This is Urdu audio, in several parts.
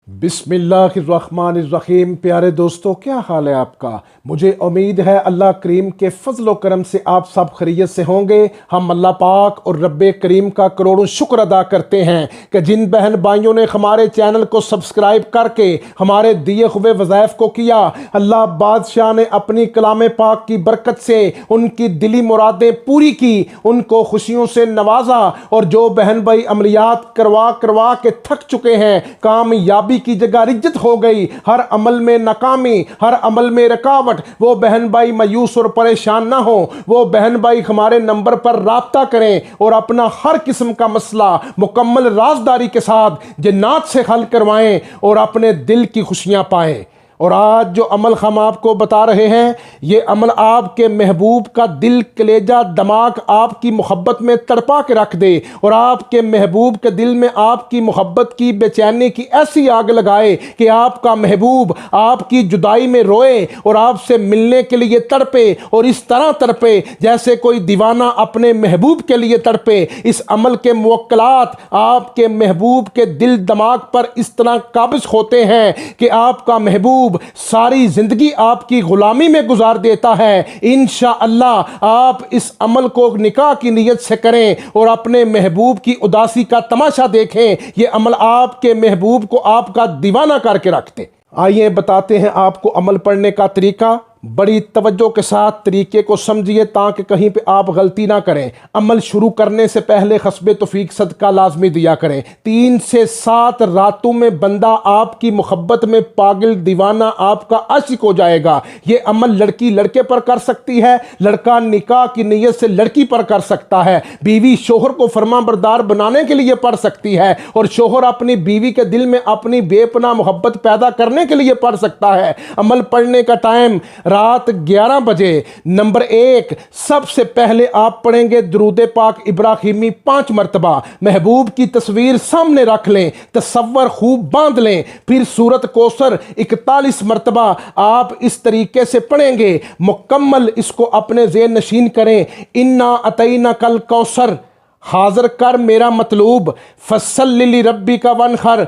بسم اللہ الرحمن الرحیم۔ پیارے دوستو، کیا حال ہے آپ کا؟ مجھے امید ہے اللہ کریم کے فضل و کرم سے آپ سب خیریت سے ہوں گے۔ ہم اللہ پاک اور رب کریم کا کروڑوں شکر ادا کرتے ہیں کہ جن بہن بھائیوں نے ہمارے چینل کو سبسکرائب کر کے ہمارے دیے ہوئے وظائف کو کیا، اللہ بادشاہ نے اپنی کلام پاک کی برکت سے ان کی دلی مرادیں پوری کی، ان کو خوشیوں سے نوازا، اور جو بہن بھائی عملیات کروا کے تھک چکے ہیں، کامیابی کی جگہ رجت ہو گئی، ہر عمل میں ناکامی، ہر عمل میں رکاوٹ، وہ بہن بھائی مایوس اور پریشان نہ ہوں، وہ بہن بھائی ہمارے نمبر پر رابطہ کریں اور اپنا ہر قسم کا مسئلہ مکمل رازداری کے ساتھ جنات سے حل کروائیں اور اپنے دل کی خوشیاں پائیں۔ اور آج جو عمل ہم آپ کو بتا رہے ہیں، یہ عمل آپ کے محبوب کا دل، کلیجہ، دماغ آپ کی محبت میں تڑپا کے رکھ دے، اور آپ کے محبوب کے دل میں آپ کی محبت کی بے چینی کی ایسی آگ لگائے کہ آپ کا محبوب آپ کی جدائی میں روئے اور آپ سے ملنے کے لیے تڑپے، اور اس طرح تڑپے جیسے کوئی دیوانہ اپنے محبوب کے لیے تڑپے۔ اس عمل کے موکلات آپ کے محبوب کے دل دماغ پر اس طرح قابض ہوتے ہیں کہ آپ کا محبوب ساری زندگی آپ کی غلامی میں گزار دیتا ہے۔ انشاءاللہ آپ اس عمل کو نکاح کی نیت سے کریں اور اپنے محبوب کی اداسی کا تماشا دیکھیں۔ یہ عمل آپ کے محبوب کو آپ کا دیوانہ کر کے رکھتے۔ آئیے بتاتے ہیں آپ کو عمل پڑھنے کا طریقہ۔ بڑی توجہ کے ساتھ طریقے کو سمجھیے تاکہ کہیں پہ آپ غلطی نہ کریں۔ عمل شروع کرنے سے پہلے حسب توفیق صدقہ لازمی دیا کریں۔ 3 سے 7 راتوں میں بندہ آپ کی محبت میں پاگل دیوانہ آپ کا عاشق ہو جائے گا۔ یہ عمل لڑکی لڑکے پر کر سکتی ہے، لڑکا نکاح کی نیت سے لڑکی پر کر سکتا ہے، بیوی شوہر کو فرما بردار بنانے کے لیے پڑھ سکتی ہے، اور شوہر اپنی بیوی کے دل میں اپنی بے پناہ محبت پیدا کرنے کے لیے پڑھ سکتا ہے۔ عمل پڑھنے کا ٹائم رات 11 بجے۔ نمبر 1، سب سے پہلے آپ پڑھیں گے درود پاک ابراہیمی 5 مرتبہ۔ محبوب کی تصویر سامنے رکھ لیں، تصور خوب باندھ لیں، پھر سورت کوثر 41 مرتبہ آپ اس طریقے سے پڑھیں گے۔ مکمل اس کو اپنے ذہن نشین کریں۔ انا اعطیناک الکوثر، حاضر کر میرا مطلوب، فصل لربک وانحر،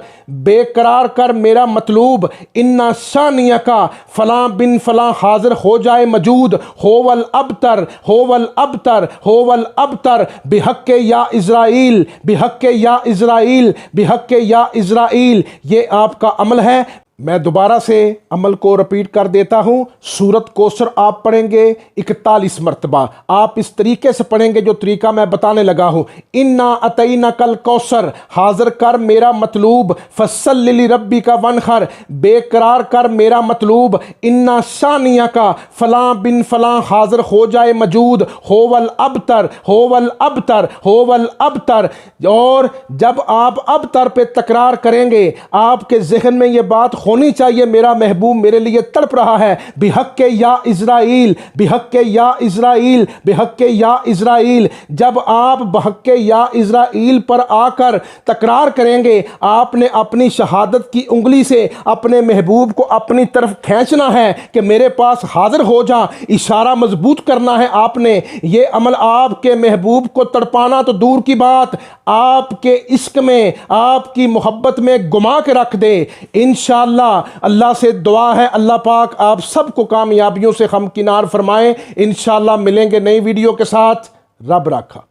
بے قرار کر میرا مطلوب، انا شانیک فلاں بن فلاں حاضر ہو جائے موجود، هو الابتر هو الابتر هو الابتر، بحق یا اسرائیل بحق یا اسرائیل بحق یا اسرائیل۔ یہ آپ کا عمل ہے۔ میں دوبارہ سے عمل کو رپیٹ کر دیتا ہوں۔ سورت کوثر آپ پڑھیں گے 41 مرتبہ۔ آپ اس طریقے سے پڑھیں گے جو طریقہ میں بتانے لگا ہوں۔ انا اعطیناک الکوثر، حاضر کر میرا مطلوب، فصل لربک وانحر، بے قرار کر میرا مطلوب، انا شانیک فلاں بن فلاں حاضر ہو جائے موجود، هو الابتر هو الابتر هو الابتر۔ اور جب آپ ابتر پہ تکرار کریں گے، آپ کے ذہن میں یہ بات ہونی چاہیے میرا محبوب میرے لیے تڑپ رہا ہے، بحق یا اسرائیل بحق یا اسرائیل بحق یا اسرائیل۔ جب آپ بحق یا اسرائیل پر آ کر تکرار کریں گے، آپ نے اپنی شہادت کی انگلی سے اپنے محبوب کو اپنی طرف کھینچنا ہے کہ میرے پاس حاضر ہو جا، اشارہ مضبوط کرنا ہے آپ نے۔ یہ عمل آپ کے محبوب کو تڑپانا تو دور کی بات، آپ کے عشق میں، آپ کی محبت میں گما کے رکھ دے۔ انشاءاللہ اللہ سے دعا ہے اللہ پاک آپ سب کو کامیابیوں سے ہمکنار فرمائے۔ انشاءاللہ ملیں گے نئی ویڈیو کے ساتھ۔ رب رکھا۔